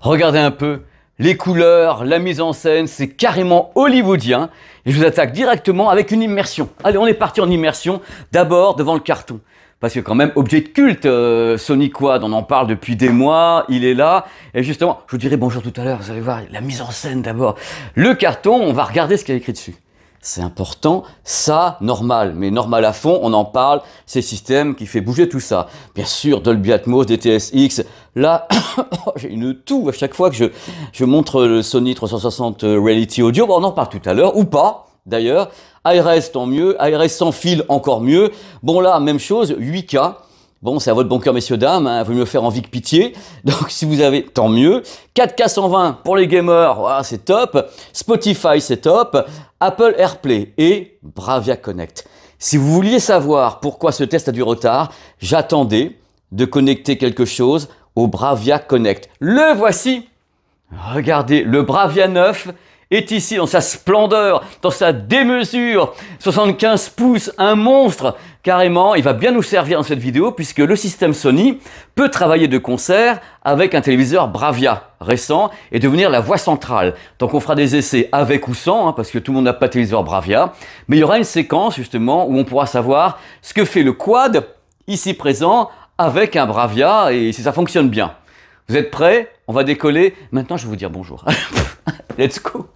Regardez un peu, les couleurs, la mise en scène, c'est carrément hollywoodien. Et je vous attaque directement avec une immersion. Allez, on est parti en immersion, d'abord devant le carton. Parce que quand même, objet de culte, Sony Quad, on en parle depuis des mois, il est là. Et justement, je vous dirai bonjour tout à l'heure, vous allez voir, la mise en scène d'abord. Le carton, on va regarder ce qu'il y a écrit dessus. C'est important, ça, normal, mais normal à fond, on en parle, c'est le système qui fait bouger tout ça. Bien sûr, Dolby Atmos, DTS:X, là, j'ai une toux à chaque fois que je montre le Sony 360 Reality Audio, bon, on en parle tout à l'heure, ou pas, d'ailleurs. ARS, tant mieux, ARS sans fil, encore mieux. Bon là, même chose, 8K. Bon, c'est à votre bon cœur, messieurs, dames, hein, vous me faire envie que pitié. Donc, si vous avez, tant mieux. 4K 120 pour les gamers, voilà, c'est top. Spotify, c'est top. Apple AirPlay et Bravia Connect. Si vous vouliez savoir pourquoi ce test a du retard, j'attendais de connecter quelque chose au Bravia Connect. Le voici. Regardez, le Bravia 9 est ici dans sa splendeur, dans sa démesure, 75 pouces, un monstre. Carrément, il va bien nous servir dans cette vidéo puisque le système Sony peut travailler de concert avec un téléviseur Bravia récent et devenir la voix centrale. Donc on fera des essais avec ou sans, hein, parce que tout le monde n'a pas de téléviseur Bravia. Mais il y aura une séquence justement où on pourra savoir ce que fait le quad ici présent avec un Bravia et si ça fonctionne bien. Vous êtes prêts? On va décoller. Maintenant, je vais vous dire bonjour. Let's go.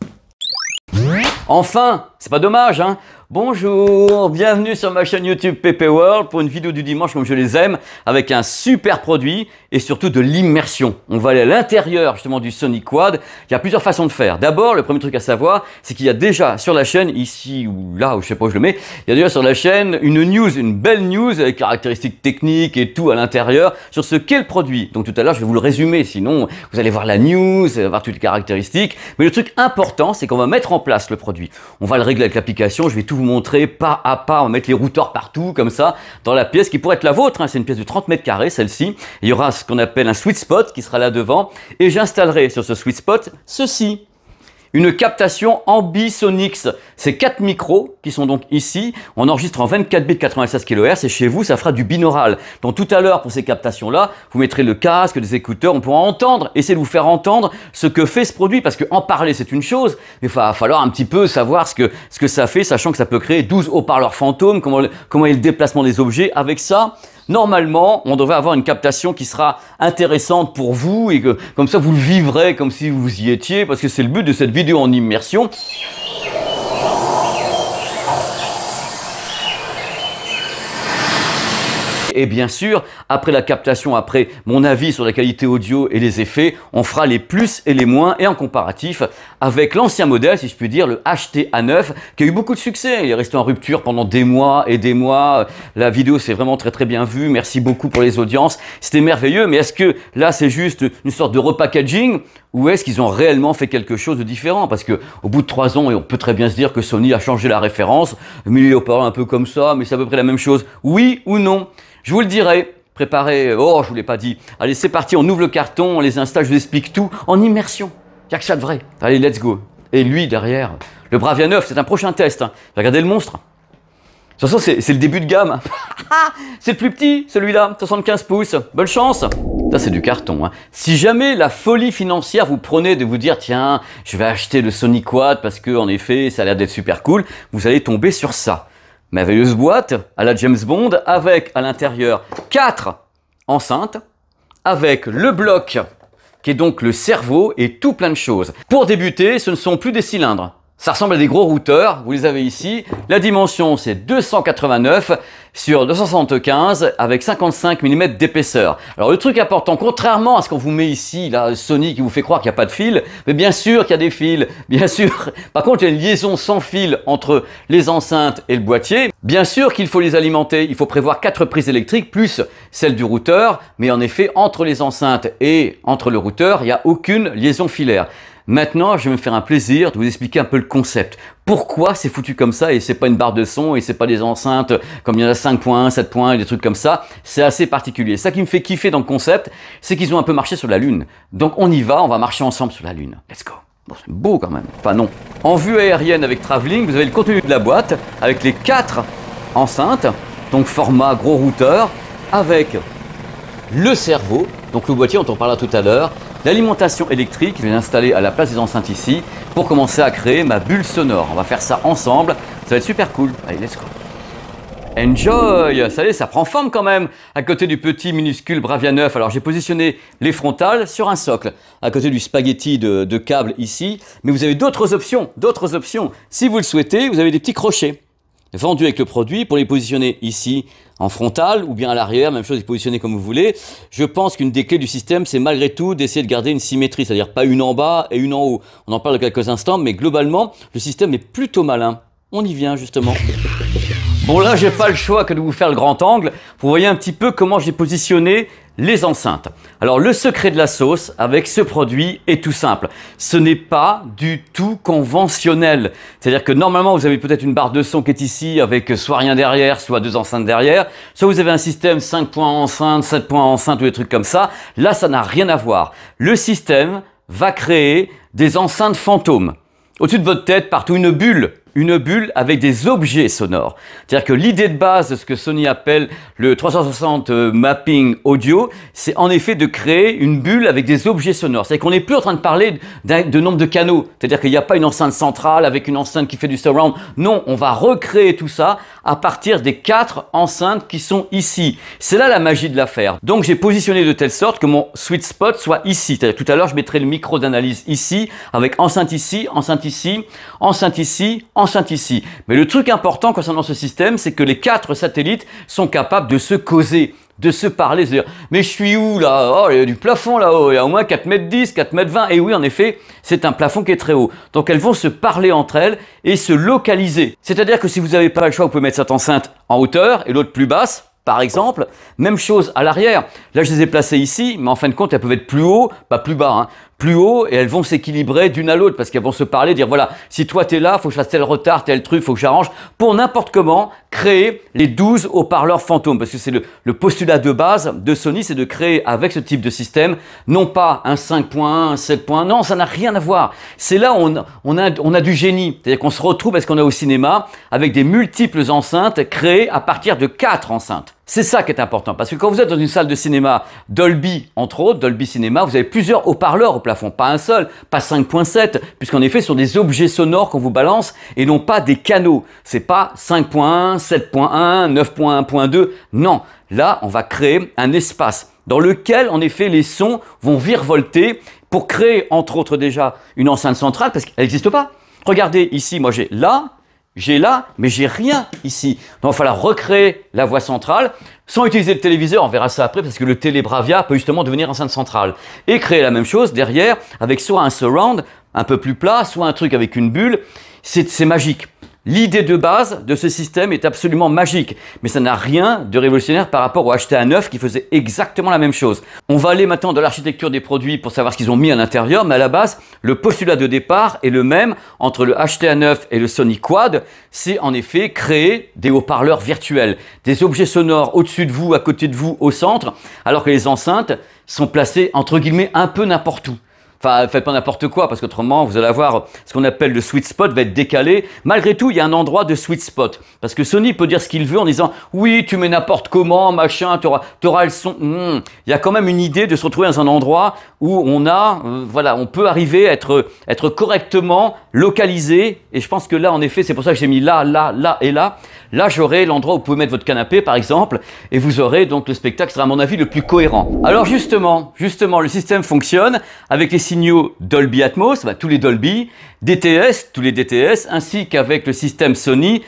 Enfin, c'est pas dommage, hein? Bonjour, bienvenue sur ma chaîne YouTube PP World pour une vidéo du dimanche comme je les aime, avec un super produit et surtout de l'immersion. On va aller à l'intérieur justement du Sony Quad. Il y a plusieurs façons de faire. D'abord, le premier truc à savoir, c'est qu'il y a déjà sur la chaîne, ici ou là, ou je sais pas où je le mets, il y a déjà sur la chaîne une news, une belle news avec caractéristiques techniques et tout à l'intérieur sur ce qu'est le produit. Donc tout à l'heure, je vais vous le résumer, sinon vous allez voir la news, vous allez voir toutes les caractéristiques. Mais le truc important, c'est qu'on va mettre en place le produit. On va le régler avec l'application, je vais tout vous montrer pas à pas, on va mettre les routeurs partout comme ça dans la pièce qui pourrait être la vôtre, hein. C'est une pièce de 30 mètres carrés celle-ci, il y aura ce qu'on appelle un sweet spot qui sera là devant et j'installerai sur ce sweet spot ceci. Une captation ambisonics, c'est 4 micros qui sont donc ici, on enregistre en 24 bits 96 kHz et chez vous ça fera du binaural. Donc tout à l'heure pour ces captations là, vous mettrez le casque, des écouteurs, on pourra entendre, essayer de vous faire entendre ce que fait ce produit parce que en parler c'est une chose, mais il va falloir un petit peu savoir ce que ça fait, sachant que ça peut créer 12 haut-parleurs fantômes, comment est le déplacement des objets avec ça. Normalement, on devrait avoir une captation qui sera intéressante pour vous et que comme ça vous le vivrez comme si vous y étiez parce que c'est le but de cette vidéo en immersion. Et bien sûr, après la captation, après mon avis sur la qualité audio et les effets, on fera les plus et les moins et en comparatif avec l'ancien modèle, si je puis dire, le HT-A9, qui a eu beaucoup de succès. Il est resté en rupture pendant des mois et des mois. La vidéo s'est vraiment très bien vue. Merci beaucoup pour les audiences. C'était merveilleux, mais est-ce que là, c'est juste une sorte de repackaging ou est-ce qu'ils ont réellement fait quelque chose de différent? Parce que au bout de 3 ans, et on peut très bien se dire que Sony a changé la référence, mis les haut-parleurs un peu comme ça, mais c'est à peu près la même chose. Oui ou non? Je vous le dirai, préparez, oh je vous l'ai pas dit. Allez c'est parti, on ouvre le carton, on les installe, je vous explique tout en immersion. Il n'y a que ça de vrai. Allez let's go. Et lui derrière, le Bravia 9, c'est un prochain test. Hein. Regardez le monstre. De toute façon c'est le début de gamme. C'est le plus petit celui-là, 75 pouces. Bonne chance. Ça c'est du carton. Hein. Si jamais la folie financière vous prenait de vous dire tiens, je vais acheter le Sony Quad parce que en effet ça a l'air d'être super cool, vous allez tomber sur ça. Merveilleuse boîte à la James Bond avec à l'intérieur 4 enceintes avec le bloc qui est donc le cerveau et tout plein de choses. Pour débuter, ce ne sont plus des cylindres. Ça ressemble à des gros routeurs, vous les avez ici. La dimension c'est 289 sur 275 avec 55 mm d'épaisseur. Alors le truc important, contrairement à ce qu'on vous met ici, là, Sony qui vous fait croire qu'il n'y a pas de fil, mais bien sûr qu'il y a des fils, bien sûr. Par contre, il y a une liaison sans fil entre les enceintes et le boîtier. Bien sûr qu'il faut les alimenter, il faut prévoir 4 prises électriques plus celle du routeur, mais en effet, entre les enceintes et entre le routeur, il n'y a aucune liaison filaire. Maintenant, je vais me faire un plaisir de vous expliquer un peu le concept. Pourquoi c'est foutu comme ça et c'est pas une barre de son et c'est pas des enceintes comme il y en a 5.1, 7.1 et des trucs comme ça. C'est assez particulier. Ça qui me fait kiffer dans le concept, c'est qu'ils ont un peu marché sur la Lune. Donc on y va, on va marcher ensemble sur la Lune. Let's go. Bon, c'est beau quand même. Enfin non. En vue aérienne avec Travelling, vous avez le contenu de la boîte avec les 4 enceintes, donc format gros routeur, avec le cerveau, donc le boîtier dont on parlera tout à l'heure, l'alimentation électrique. Je vais l'installer à la place des enceintes ici pour commencer à créer ma bulle sonore. On va faire ça ensemble, ça va être super cool. Allez, let's go. Enjoy! Ça y est, ça prend forme quand même à côté du petit minuscule Bravia 9. Alors j'ai positionné les frontales sur un socle à côté du spaghetti de câble ici. Mais vous avez d'autres options, Si vous le souhaitez, vous avez des petits crochets vendus avec le produit pour les positionner ici en frontal ou bien à l'arrière, même chose, les positionner comme vous voulez. Je pense qu'une des clés du système, c'est malgré tout d'essayer de garder une symétrie, c'est-à-dire pas une en bas et une en haut. On en parle dans quelques instants, mais globalement, le système est plutôt malin. On y vient justement. Bon là, j'ai pas le choix que de vous faire le grand angle pour voyez un petit peu comment j'ai positionné les enceintes. Alors le secret de la sauce avec ce produit est tout simple. Ce n'est pas du tout conventionnel. C'est-à-dire que normalement vous avez peut-être une barre de son qui est ici avec soit rien derrière, soit deux enceintes derrière. Soit vous avez un système 5 points enceinte, 7 points enceinte ou des trucs comme ça. Là, ça n'a rien à voir. Le système va créer des enceintes fantômes. Au-dessus de votre tête, partout une bulle avec des objets sonores. C'est-à-dire que l'idée de base de ce que Sony appelle le 360 mapping audio, c'est en effet de créer une bulle avec des objets sonores. C'est-à-dire qu'on n'est plus en train de parler de nombre de canaux. C'est-à-dire qu'il n'y a pas une enceinte centrale avec une enceinte qui fait du surround. Non, on va recréer tout ça à partir des 4 enceintes qui sont ici. C'est là la magie de l'affaire. Donc j'ai positionné de telle sorte que mon sweet spot soit ici. C'est-à-dire tout à l'heure, je mettrai le micro d'analyse ici, avec enceinte ici, enceinte ici, enceinte ici, enceinte ici. Mais le truc important concernant ce système, c'est que les 4 satellites sont capables de se causer, de se parler, c'est-à-dire mais je suis où là? Oh, il y a du plafond là-haut, il y a au moins 4,10 m, 4,20 m, et oui en effet, c'est un plafond qui est très haut. Donc elles vont se parler entre elles et se localiser. C'est-à-dire que si vous n'avez pas le choix, vous pouvez mettre cette enceinte en hauteur et l'autre plus basse. Par exemple, même chose à l'arrière. Là, je les ai placées ici, mais en fin de compte, elles peuvent être plus haut, pas plus bas, hein, plus haut, et elles vont s'équilibrer d'une à l'autre parce qu'elles vont se parler, dire voilà, si toi t'es là, faut que je fasse tel retard, tel truc, faut que j'arrange, pour n'importe comment créer les 12 haut-parleurs fantômes, parce que c'est le postulat de base de Sony, c'est de créer avec ce type de système, non pas un 5.1, un 7.1, non, ça n'a rien à voir. C'est là où on a du génie, c'est-à-dire qu'on se retrouve, parce qu'on est au cinéma, avec des multiples enceintes créées à partir de 4 enceintes. C'est ça qui est important, parce que quand vous êtes dans une salle de cinéma Dolby, entre autres, Dolby Cinéma, vous avez plusieurs haut-parleurs au plafond, pas un seul, pas 5.7, puisqu'en effet, ce sont des objets sonores qu'on vous balance et non pas des canaux. C'est pas 5.1, 7.1, 9.1.2, non. Là, on va créer un espace dans lequel, en effet, les sons vont virevolter pour créer, entre autres, déjà une enceinte centrale, parce qu'elle n'existe pas. Regardez, ici, moi j'ai là, mais j'ai rien ici. Donc il va falloir recréer la voie centrale sans utiliser le téléviseur, on verra ça après, parce que le télé Bravia peut justement devenir enceinte centrale. Et créer la même chose derrière avec soit un surround un peu plus plat, soit un truc avec une bulle. C'est magique. L'idée de base de ce système est absolument magique, mais ça n'a rien de révolutionnaire par rapport au HTA9 qui faisait exactement la même chose. On va aller maintenant dans l'architecture des produits pour savoir ce qu'ils ont mis à l'intérieur, mais à la base, le postulat de départ est le même entre le HTA9 et le Sony Quad. C'est en effet créer des haut-parleurs virtuels, des objets sonores au-dessus de vous, à côté de vous, au centre, alors que les enceintes sont placées entre guillemets un peu n'importe où. Enfin, faites pas n'importe quoi, parce qu'autrement, vous allez avoir ce qu'on appelle le sweet spot va être décalé. Malgré tout, il y a un endroit de sweet spot. Parce que Sony peut dire ce qu'il veut en disant « Oui, tu mets n'importe comment, machin, tu auras le son. » Il y a quand même une idée de se retrouver dans un endroit où on a, voilà, on peut arriver à être correctement localisé. Et je pense que là, en effet, c'est pour ça que j'ai mis là, là, là et là. Là, j'aurai l'endroit où vous pouvez mettre votre canapé, par exemple, et vous aurez donc le spectacle qui sera, à mon avis, le plus cohérent. Alors justement, le système fonctionne avec les signaux Dolby Atmos, tous les Dolby, DTS, tous les DTS, ainsi qu'avec le système Sony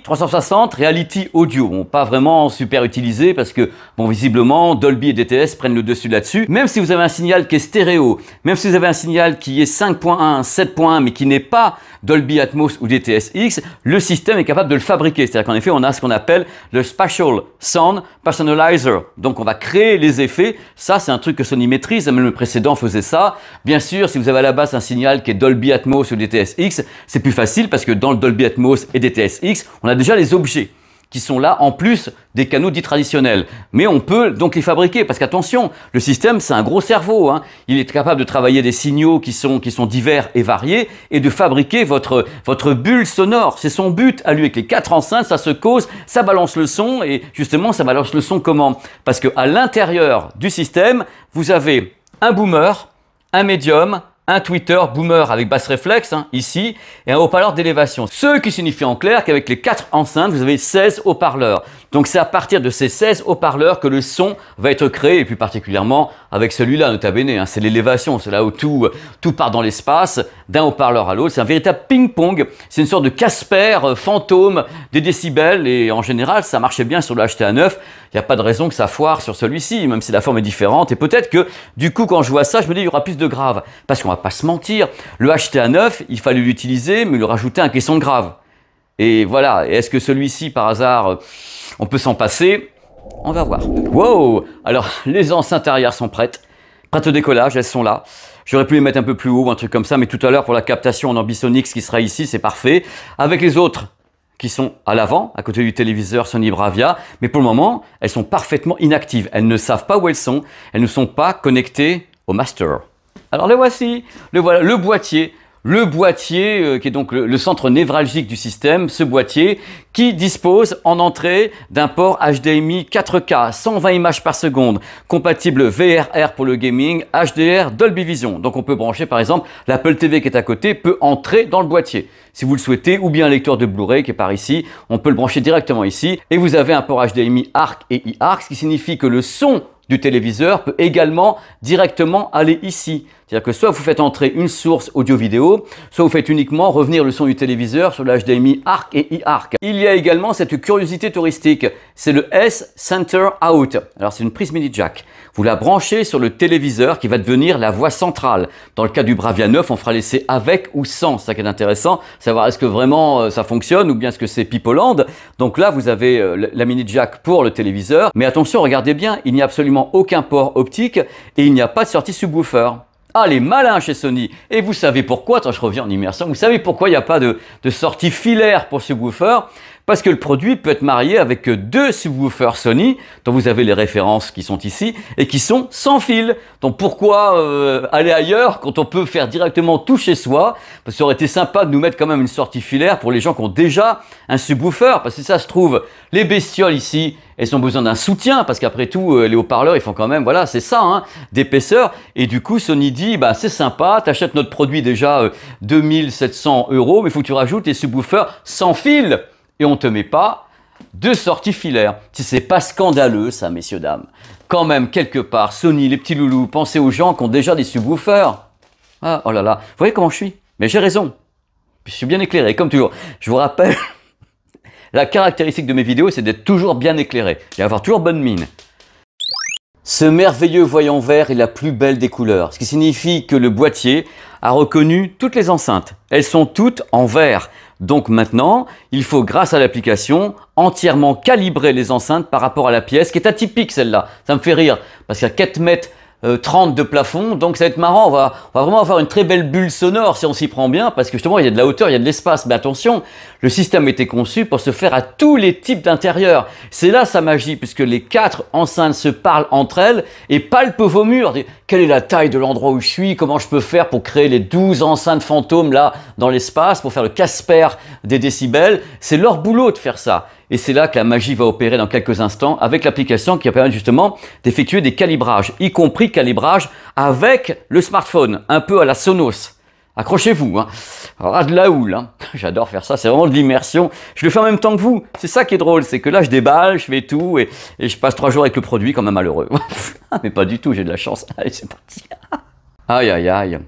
360 Reality Audio. Bon, pas vraiment super utilisé parce que, bon, visiblement, Dolby et DTS prennent le dessus là-dessus. Même si vous avez un signal qui est stéréo, même si vous avez un signal qui est 5.1, 7.1, mais qui n'est pas Dolby Atmos ou DTS-X, le système est capable de le fabriquer. C'est-à-dire qu'en effet, on a ce qu'on appelle le Spatial Sound Personalizer. Donc, on va créer les effets. Ça, c'est un truc que Sony maîtrise. Même le précédent faisait ça. Bien sûr, si vous avez à la base un signal qui est Dolby Atmos ou DTS-X, c'est plus facile parce que dans le Dolby Atmos et DTS-X, on a déjà les objets qui sont là en plus des canaux dits traditionnels. Mais on peut donc les fabriquer parce qu'attention, le système c'est un gros cerveau. Hein. Il est capable de travailler des signaux qui sont divers et variés et de fabriquer votre bulle sonore. C'est son but à lui avec les 4 enceintes, ça se cause, ça balance le son et justement ça balance le son comment? Parce qu'à l'intérieur du système, vous avez un boomer, un médium, un tweeter boomer avec basse réflexe, hein, ici, et un haut-parleur d'élévation. Ce qui signifie en clair qu'avec les 4 enceintes, vous avez 16 haut-parleurs. Donc c'est à partir de ces 16 haut-parleurs que le son va être créé, et plus particulièrement avec celui-là, nota bene, hein, c'est l'élévation, c'est là où tout part dans l'espace, d'un haut-parleur à l'autre. C'est un véritable ping-pong, c'est une sorte de Casper fantôme des décibels, et en général, ça marchait bien sur le HTA9. Il n'y a pas de raison que ça foire sur celui-ci, même si la forme est différente. Et peut-être que, du coup, quand je vois ça, je me dis, il y aura plus de grave. Parce qu'on va pas se mentir, le HTA9, il fallait l'utiliser, mais lui rajouter un caisson de grave. Et voilà, et est-ce que celui-ci, par hasard, on peut s'en passer? On va voir. Wow! Alors, les enceintes arrière sont prêtes. Prêtes au décollage, elles sont là. J'aurais pu les mettre un peu plus haut, un truc comme ça, mais tout à l'heure, pour la captation en Ambisonics qui sera ici, c'est parfait. Avec les autres qui sont à l'avant, à côté du téléviseur Sony Bravia, mais pour le moment, elles sont parfaitement inactives. Elles ne savent pas où elles ne sont pas connectées au master. Alors le voici, voilà, le boîtier qui est donc le centre névralgique du système, ce boîtier qui dispose en entrée d'un port HDMI 4K, 120 images par seconde, compatible VRR pour le gaming, HDR, Dolby Vision. Donc on peut brancher par exemple l'Apple TV qui est à côté, peut entrer dans le boîtier si vous le souhaitez, ou bien un lecteur de Blu-ray qui est par ici, on peut le brancher directement ici. Et vous avez un port HDMI ARC et iARC, ce qui signifie que le son du téléviseur peut également directement aller ici. C'est-à-dire que soit vous faites entrer une source audio-vidéo, soit vous faites uniquement revenir le son du téléviseur sur le HDMI ARC et iARC. Il y a également cette curiosité touristique, c'est le S-Center Out. Alors c'est une prise mini jack. Vous la branchez sur le téléviseur qui va devenir la voix centrale. Dans le cas du Bravia 9, on fera laisser avec ou sans. C'est ça qui est intéressant, savoir est-ce que vraiment ça fonctionne ou bien est-ce que c'est Pipoland. Donc là, vous avez la mini jack pour le téléviseur. Mais attention, regardez bien, il n'y a absolument aucun port optique et il n'y a pas de sortie subwoofer. Ah, les malins chez Sony. Et vous savez pourquoi, attends, je reviens en immersion, vous savez pourquoi il n'y a pas de sortie filaire pour subwoofer? Parce que le produit peut être marié avec 2 subwoofers Sony, dont vous avez les références qui sont ici, et qui sont sans fil. Donc pourquoi aller ailleurs quand on peut faire directement tout chez soi? Parce que ça aurait été sympa de nous mettre quand même une sortie filaire pour les gens qui ont déjà un subwoofer. Parce que ça se trouve, les bestioles ici, elles ont besoin d'un soutien, parce qu'après tout, les haut-parleurs, ils font quand même, voilà, c'est ça, hein, d'épaisseur. Et du coup, Sony dit, bah c'est sympa, t'achètes notre produit déjà 2700 €, mais il faut que tu rajoutes les subwoofers sans fil. Et on ne te met pas de sortie filaire. Si c'est pas scandaleux, ça, messieurs, dames. Quand même, quelque part, Sony, les petits loulous, pensez aux gens qui ont déjà des subwoofers. Ah, oh là là, vous voyez comment je suis? Mais j'ai raison. Je suis bien éclairé, comme toujours. Je vous rappelle, la caractéristique de mes vidéos, c'est d'être toujours bien éclairé et avoir toujours bonne mine. Ce merveilleux voyant vert est la plus belle des couleurs, ce qui signifie que le boîtier a reconnu toutes les enceintes. Elles sont toutes en vert. Donc maintenant, il faut, grâce à l'application, entièrement calibrer les enceintes par rapport à la pièce, qui est atypique celle-là. Ça me fait rire, parce qu'il y a 4 mètres 30 de plafond, donc ça va être marrant, on va vraiment avoir une très belle bulle sonore si on s'y prend bien, parce que justement il y a de la hauteur, il y a de l'espace, mais attention, le système était conçu pour se faire à tous les types d'intérieurs. C'est là sa magie, puisque les 4 enceintes se parlent entre elles et palpent vos murs. Quelle est la taille de l'endroit où je suis? Comment je peux faire pour créer les 12 enceintes fantômes là dans l'espace, pour faire le Casper des décibels? C'est leur boulot de faire ça. Et c'est là que la magie va opérer dans quelques instants avec l'application qui va permettre justement d'effectuer des calibrages, y compris calibrage avec le smartphone, un peu à la Sonos. Accrochez-vous, hein. Ras de la houle, hein. J'adore faire ça, c'est vraiment de l'immersion. Je le fais en même temps que vous. C'est ça qui est drôle, c'est que là je déballe, je fais tout et je passe 3 jours avec le produit comme un malheureux. Mais pas du tout, j'ai de la chance. Allez, c'est parti. Aïe, aïe, aïe.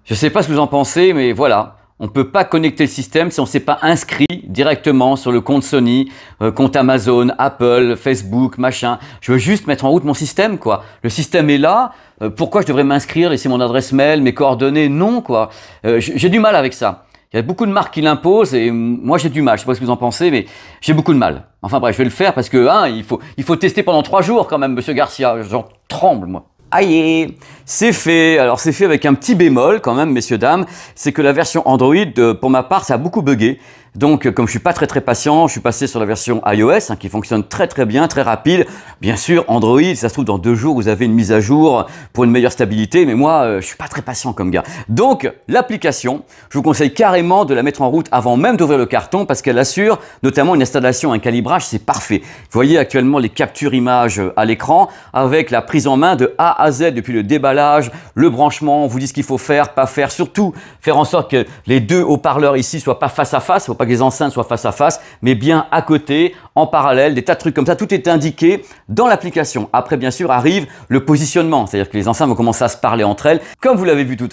Je sais pas ce que vous en pensez, mais voilà. On ne peut pas connecter le système si on ne s'est pas inscrit directement sur le compte Sony, compte Amazon, Apple, Facebook, machin. Je veux juste mettre en route mon système, quoi. Le système est là. Pourquoi je devrais m'inscrire, laisser mon adresse mail, mes coordonnées? Non, quoi. J'ai du mal avec ça. Il y a beaucoup de marques qui l'imposent et moi j'ai du mal. Je sais pas ce que vous en pensez, mais j'ai beaucoup de mal. Enfin bref, je vais le faire parce que hein, il faut tester pendant 3 jours quand même, monsieur Garcia. J'en tremble, moi. Aïe, c'est fait. Alors c'est fait avec un petit bémol quand même, messieurs, dames, c'est que la version Android, pour ma part, ça a beaucoup bugué. Donc, comme je suis pas très patient, je suis passé sur la version iOS qui fonctionne très bien, très rapide. Bien sûr, Android, ça se trouve dans 2 jours, vous avez une mise à jour pour une meilleure stabilité, mais moi, je suis pas très patient comme gars. Donc, l'application, je vous conseille carrément de la mettre en route avant même d'ouvrir le carton parce qu'elle assure notamment une installation, un calibrage, c'est parfait. Vous voyez actuellement les captures images à l'écran avec la prise en main de A à Z depuis le déballage, le branchement, on vous dit ce qu'il faut faire, pas faire, surtout faire en sorte que les 2 haut-parleurs ici soient pas face à face, il ne faut pas que les enceintes soient face à face, mais bien à côté, en parallèle, des tas de trucs comme ça, tout est indiqué dans l'application. Après, bien sûr, arrive le positionnement, c'est-à-dire que les enceintes vont commencer à se parler entre elles, comme vous l'avez vu tout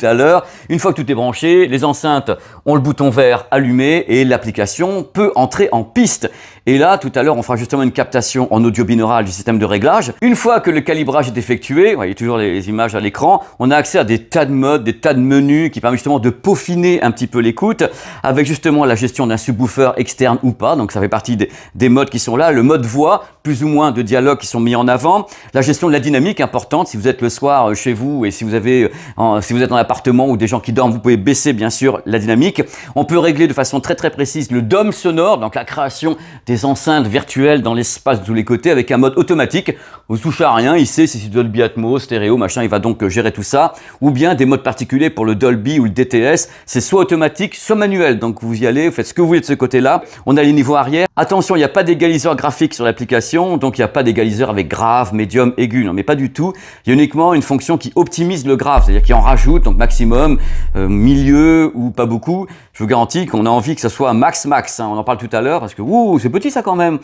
à l'heure. Une fois que tout est branché, les enceintes ont le bouton vert allumé et l'application peut entrer en piste. Et là, tout à l'heure, on fera justement une captation en audio binaural du système de réglage. Une fois que le calibrage est effectué, vous voyez toujours les images à l'écran, on a accès à des tas de modes, des tas de menus qui permettent justement de peaufiner un petit peu l'écoute avec justement la gestion d'un subwoofer externe ou pas. Donc ça fait partie des modes qui sont là. Le mode voix, plus ou moins de dialogue qui sont mis en avant. La gestion de la dynamique importante. Si vous êtes le soir chez vous et si vous êtes en appartement ou des gens qui dorment, vous pouvez baisser bien sûr la dynamique. On peut régler de façon très précise le DOM sonore, donc la création des enceintes virtuelles dans l'espace de tous les côtés avec un mode automatique. Vous ne touchez à rien, il sait si c'est Dolby Atmos, stéréo, machin, il va donc gérer tout ça. Ou bien des modes particuliers pour le Dolby ou le DTS, c'est soit automatique, soit manuel. Donc vous y allez, vous faites ce que vous voulez de ce côté-là. On a les niveaux arrière. Attention, il n'y a pas d'égaliseur graphique sur l'application, donc il n'y a pas d'égaliseur avec grave, médium, aigu. Non, mais pas du tout. Il y a uniquement une fonction qui optimise le grave, c'est-à-dire qui en rajoute, donc maximum, milieu ou pas beaucoup. Je vous garantis qu'on a envie que ça soit max. On en parle tout à l'heure parce que c'est petit ça quand même.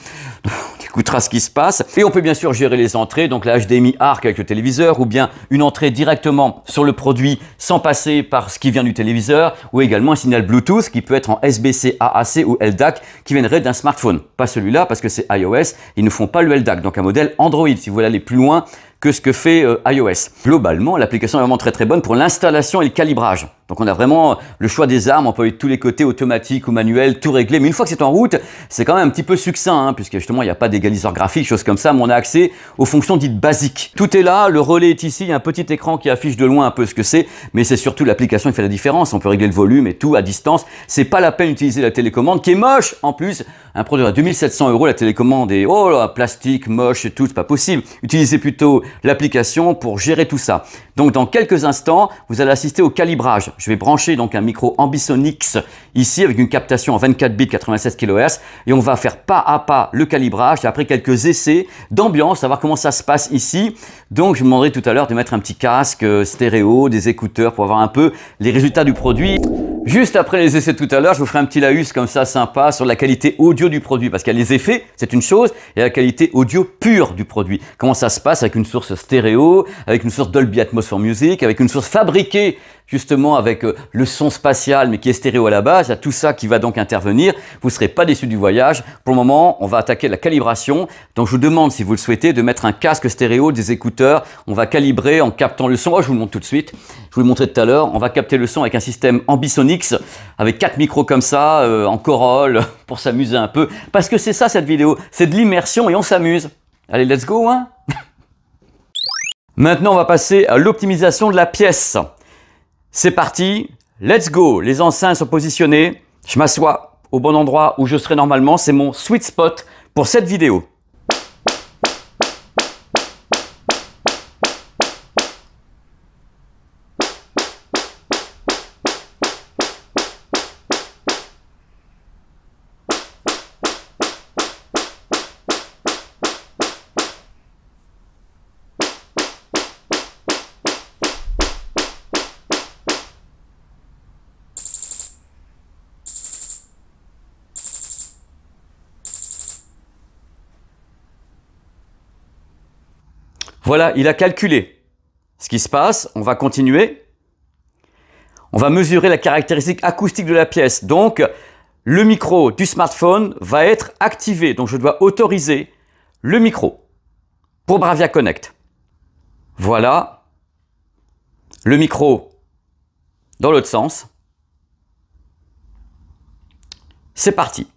On écoutera ce qui se passe. Et on peut bien sûr gérer les entrées, donc la HDMI ARC avec le téléviseur ou bien une entrée directement sur le produit sans passer par ce qui vient du téléviseur ou également un signal Bluetooth qui peut être en SBC AAC ou LDAC qui viendrait d'un smartphone. Pas celui-là parce que c'est iOS, ils ne font pas le LDAC, donc un modèle Android si vous voulez aller plus loin que ce que fait iOS. Globalement, l'application est vraiment très bonne pour l'installation et le calibrage. Donc on a vraiment le choix des armes, on peut aller de tous les côtés, automatique ou manuel, tout régler. Mais une fois que c'est en route, c'est quand même un petit peu succinct, puisque justement il n'y a pas d'égaliseur graphique, choses comme ça, mais on a accès aux fonctions dites basiques. Tout est là, le relais est ici, il y a un petit écran qui affiche de loin un peu ce que c'est, mais c'est surtout l'application qui fait la différence. On peut régler le volume et tout à distance. C'est pas la peine d'utiliser la télécommande, qui est moche en plus. Un produit à 2700 €, la télécommande est plastique, moche et tout, c'est pas possible. Utilisez plutôt l'application pour gérer tout ça. Donc dans quelques instants, vous allez assister au calibrage. Je vais brancher donc un micro Ambisonix ici avec une captation en 24 bits 96 kHz et on va faire pas à pas le calibrage et après quelques essais d'ambiance, savoir comment ça se passe ici. Donc je vous demanderai tout à l'heure de mettre un petit casque stéréo, des écouteurs pour avoir un peu les résultats du produit. Juste après les essais tout à l'heure, je vous ferai un petit laïus comme ça sympa sur la qualité audio du produit parce qu'il y a les effets, c'est une chose, et la qualité audio pure du produit. Comment ça se passe avec une source stéréo, avec une source Dolby Atmos for Music, avec une source fabriquée justement avec le son spatial mais qui est stéréo à la base. Il y a tout ça qui va donc intervenir. Vous ne serez pas déçus du voyage. Pour le moment, on va attaquer la calibration. Donc je vous demande, si vous le souhaitez, de mettre un casque stéréo, des écouteurs. On va calibrer en captant le son. Je vous le montre tout de suite. Je vous le montrais tout à l'heure. On va capter le son avec un système Ambisonix avec 4 micros comme ça, en corolle, pour s'amuser un peu. Parce que c'est ça cette vidéo, c'est de l'immersion et on s'amuse. Allez, let's go, hein. Maintenant, on va passer à l'optimisation de la pièce. C'est parti, let's go. Les enceintes sont positionnées. Je m'assois au bon endroit où je serai normalement. C'est mon sweet spot pour cette vidéo. Voilà, il a calculé ce qui se passe. On va continuer. On va mesurer la caractéristique acoustique de la pièce. Donc, le micro du smartphone va être activé. Donc, je dois autoriser le micro pour Bravia Connect. Voilà. Le micro dans l'autre sens. C'est parti.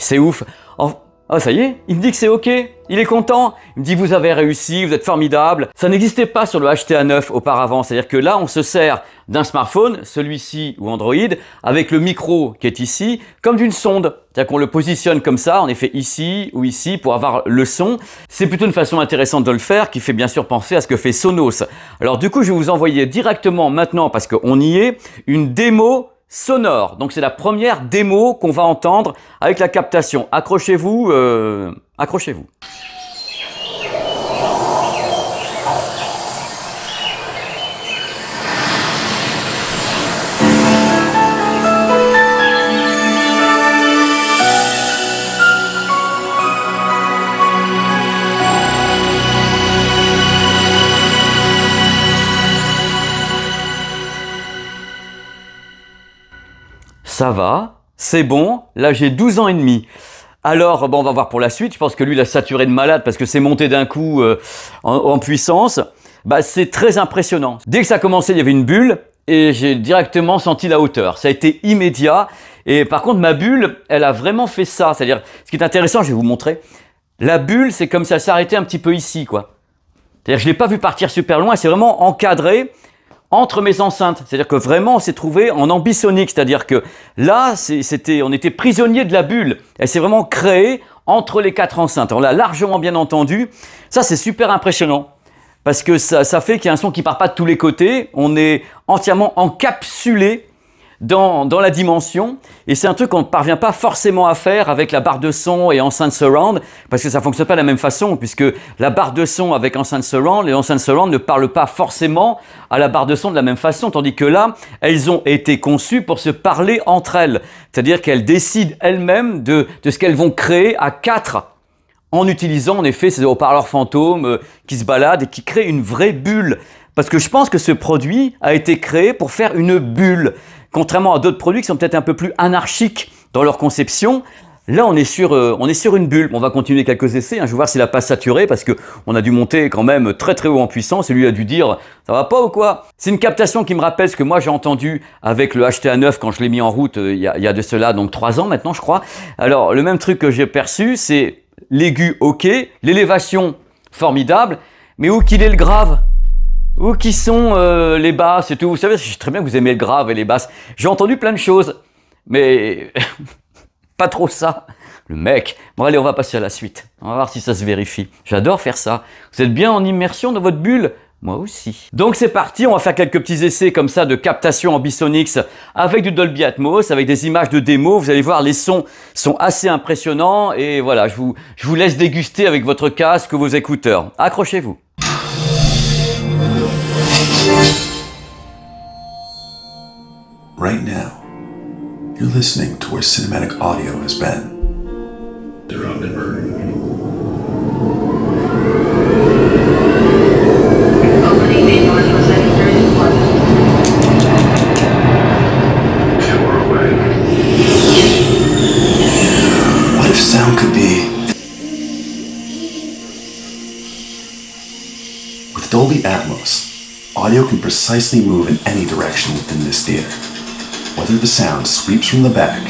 C'est ouf. Oh, ça y est, il me dit que c'est OK, il est content, il me dit vous avez réussi, vous êtes formidable. Ça n'existait pas sur le HTA9 auparavant, c'est-à-dire que là on se sert d'un smartphone, celui-ci ou Android, avec le micro qui est ici, comme d'une sonde. C'est-à-dire qu'on le positionne comme ça, en effet ici ou ici pour avoir le son. C'est plutôt une façon intéressante de le faire qui fait bien sûr penser à ce que fait Sonos. Alors du coup je vais vous envoyer directement maintenant, parce qu'on y est, une démo sonore. Donc c'est la première démo qu'on va entendre avec la captation. Accrochez-vous, accrochez-vous. Ça va, c'est bon, là j'ai 12 ans et demi. Alors, bon, on va voir pour la suite. Je pense que lui, il a saturé de malade parce que c'est monté d'un coup en puissance. Bah, c'est très impressionnant. Dès que ça a commencé, il y avait une bulle et j'ai directement senti la hauteur. Ça a été immédiat. Et par contre, ma bulle, elle a vraiment fait ça. C'est-à-dire, ce qui est intéressant, je vais vous montrer. La bulle, c'est comme si elle s'arrêtait un petit peu ici, quoi. C'est-à-dire, je ne l'ai pas vu partir super loin. C'est vraiment encadré entre mes enceintes. C'est-à-dire que vraiment, on s'est trouvé en ambisonique. C'est-à-dire que là, on était prisonnier de la bulle. Elle s'est vraiment créée entre les 4 enceintes. On l'a largement bien entendu. Ça, c'est super impressionnant. Parce que ça fait qu'il y a un son qui ne part pas de tous les côtés. On est entièrement encapsulé dans la dimension. Et c'est un truc qu'on ne parvient pas forcément à faire avec la barre de son et enceinte surround, parce que ça ne fonctionne pas de la même façon, puisque la barre de son avec enceinte surround, les enceintes surround ne parlent pas forcément à la barre de son de la même façon, tandis que là, elles ont été conçues pour se parler entre elles. C'est-à-dire qu'elles décident elles-mêmes de ce qu'elles vont créer à 4, en utilisant en effet ces haut-parleurs fantômes qui se baladent et qui créent une vraie bulle. Parce que je pense que ce produit a été créé pour faire une bulle. Contrairement à d'autres produits qui sont peut-être un peu plus anarchiques dans leur conception, là on est sur une bulle. On va continuer quelques essais, hein. Je vais voir s'il n'a pas saturé parce qu'on a dû monter quand même très très haut en puissance et lui a dû dire « ça va pas ou quoi ?» C'est une captation qui me rappelle ce que moi j'ai entendu avec le HTA9 quand je l'ai mis en route il y a de cela donc 3 ans maintenant je crois. Alors le même truc que j'ai perçu, c'est l'aigu ok, l'élévation formidable, mais où qu'il est le grave? Où qui sont les basses et tout. Vous savez, je sais très bien que vous aimez le grave et les basses. J'ai entendu plein de choses, mais pas trop ça. Le mec. Bon allez, on va passer à la suite. On va voir si ça se vérifie. J'adore faire ça. Vous êtes bien en immersion dans votre bulle? Moi aussi. Donc c'est parti, on va faire quelques petits essais comme ça de captation Ambisonics avec du Dolby Atmos, avec des images de démo. Vous allez voir, les sons sont assez impressionnants et voilà, je vous laisse déguster avec votre casque ou vos écouteurs. Accrochez-vous. Right now, you're listening to where cinematic audio has been. What if sound could be? With Dolby Atmos, audio can precisely move in any direction within this theater. Whether the sound sweeps from the back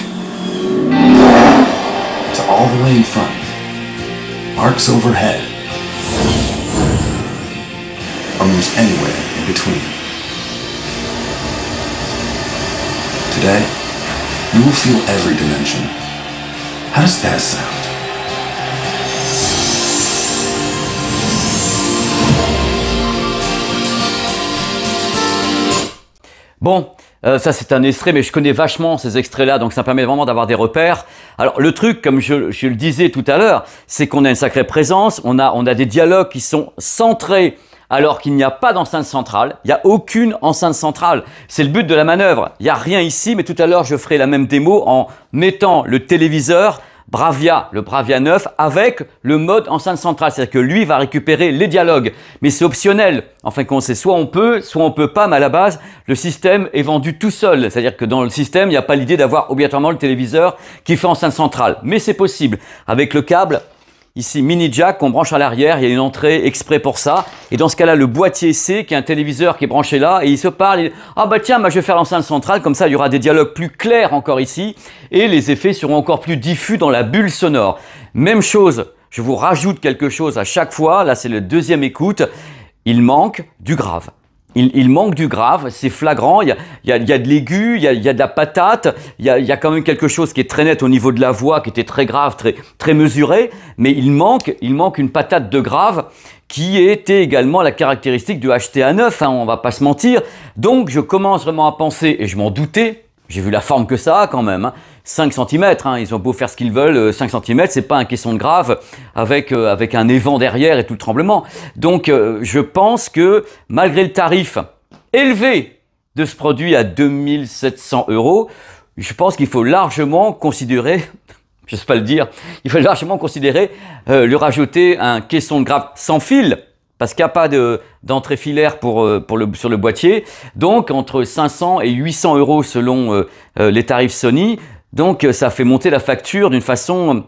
to all the way in front, arcs overhead, or moves anywhere in between. Today, you will feel every dimension. How does that sound? Bon, ça c'est un extrait, mais je connais vachement ces extraits-là, donc ça permet vraiment d'avoir des repères. Alors le truc, comme je le disais tout à l'heure, c'est qu'on a une sacrée présence, on a des dialogues qui sont centrés, alors qu'il n'y a pas d'enceinte centrale, il n'y a aucune enceinte centrale. C'est le but de la manœuvre, il n'y a rien ici, mais tout à l'heure je ferai la même démo en mettant le téléviseur Bravia, le Bravia 9, avec le mode enceinte centrale. C'est-à-dire que lui va récupérer les dialogues. Mais c'est optionnel. En fin de compte, c'est soit on peut pas, mais à la base, le système est vendu tout seul. C'est-à-dire que dans le système, il n'y a pas l'idée d'avoir obligatoirement le téléviseur qui fait enceinte centrale. Mais c'est possible. Avec le câble ici mini jack qu'on branche à l'arrière, il y a une entrée exprès pour ça. Et dans ce cas-là, le boîtier C, qui est un téléviseur qui est branché là, et il se parle, ah bah tiens, je vais faire l'enceinte centrale, comme ça il y aura des dialogues plus clairs encore ici, et les effets seront encore plus diffus dans la bulle sonore. Même chose, je vous rajoute quelque chose à chaque fois, là c'est le deuxième écoute, il manque du grave. Il manque du grave, c'est flagrant, il y a de l'aigu, il y a de la patate, il y a quand même quelque chose qui est très net au niveau de la voix, qui était très grave, très mesuré, mais il manque une patate de grave qui était également la caractéristique du HTA9, hein, on va pas se mentir. Donc je commence vraiment à penser, et je m'en doutais, j'ai vu la forme que ça a quand même, hein, 5 cm, hein, ils ont beau faire ce qu'ils veulent, 5 cm, c'est pas un caisson de grave avec un évent derrière et tout le tremblement. Donc je pense que malgré le tarif élevé de ce produit à 2700 €, je pense qu'il faut largement considérer, je sais pas le dire, il faut largement considérer lui rajouter un caisson de grave sans fil, parce qu'il n'y a pas d'entrée filaire sur le boîtier, donc entre 500 et 800 € selon les tarifs Sony. Donc ça fait monter la facture d'une façon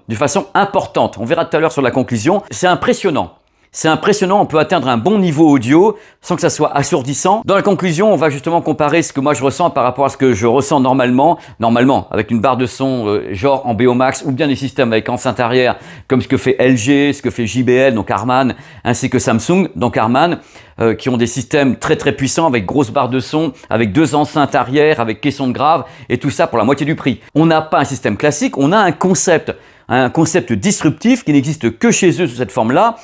importante. On verra tout à l'heure sur la conclusion. C'est impressionnant. C'est impressionnant, on peut atteindre un bon niveau audio sans que ça soit assourdissant. Dans la conclusion, on va justement comparer ce que moi je ressens par rapport à ce que je ressens normalement avec une barre de son genre en Beomax ou bien des systèmes avec enceinte arrière comme ce que fait LG, ce que fait JBL, donc Harman, ainsi que Samsung, donc Harman, qui ont des systèmes très puissants avec grosse barre de son, avec 2 enceintes arrière, avec caisson de grave et tout ça pour la moitié du prix. On n'a pas un système classique, on a un concept disruptif qui n'existe que chez eux sous cette forme-là.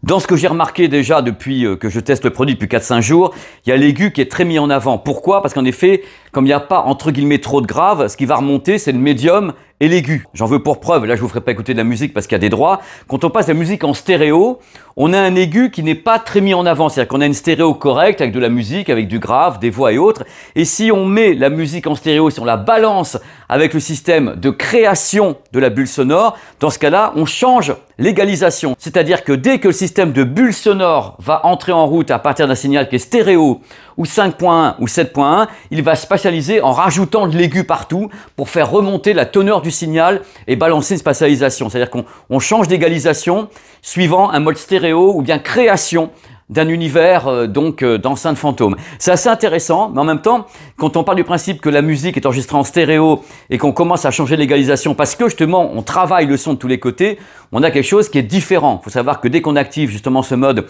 Dans ce que j'ai remarqué déjà depuis que je teste le produit depuis 4-5 jours, il y a l'aigu qui est très mis en avant. Pourquoi? Parce qu'en effet, comme il n'y a pas entre guillemets trop de grave, ce qui va remonter, c'est le médium et l'aigu. J'en veux pour preuve, là je vous ferai pas écouter de la musique parce qu'il y a des droits. Quand on passe la musique en stéréo, on a un aigu qui n'est pas très mis en avant. C'est-à-dire qu'on a une stéréo correcte avec de la musique, avec du grave, des voix et autres. Et si on met la musique en stéréo, si on la balance avec le système de création de la bulle sonore, dans ce cas-là, on change l'égalisation. C'est-à-dire que dès que le système de bulle sonore va entrer en route à partir d'un signal qui est stéréo, ou 5.1 ou 7.1, il va spatialiser en rajoutant de l'aigu partout pour faire remonter la teneur du signal et balancer une spatialisation. C'est-à-dire qu'on change d'égalisation suivant un mode stéréo ou bien création d'un univers d'enceinte fantôme. C'est assez intéressant, mais en même temps, quand on part du principe que la musique est enregistrée en stéréo et qu'on commence à changer l'égalisation parce que justement on travaille le son de tous les côtés, on a quelque chose qui est différent. Il faut savoir que dès qu'on active justement ce mode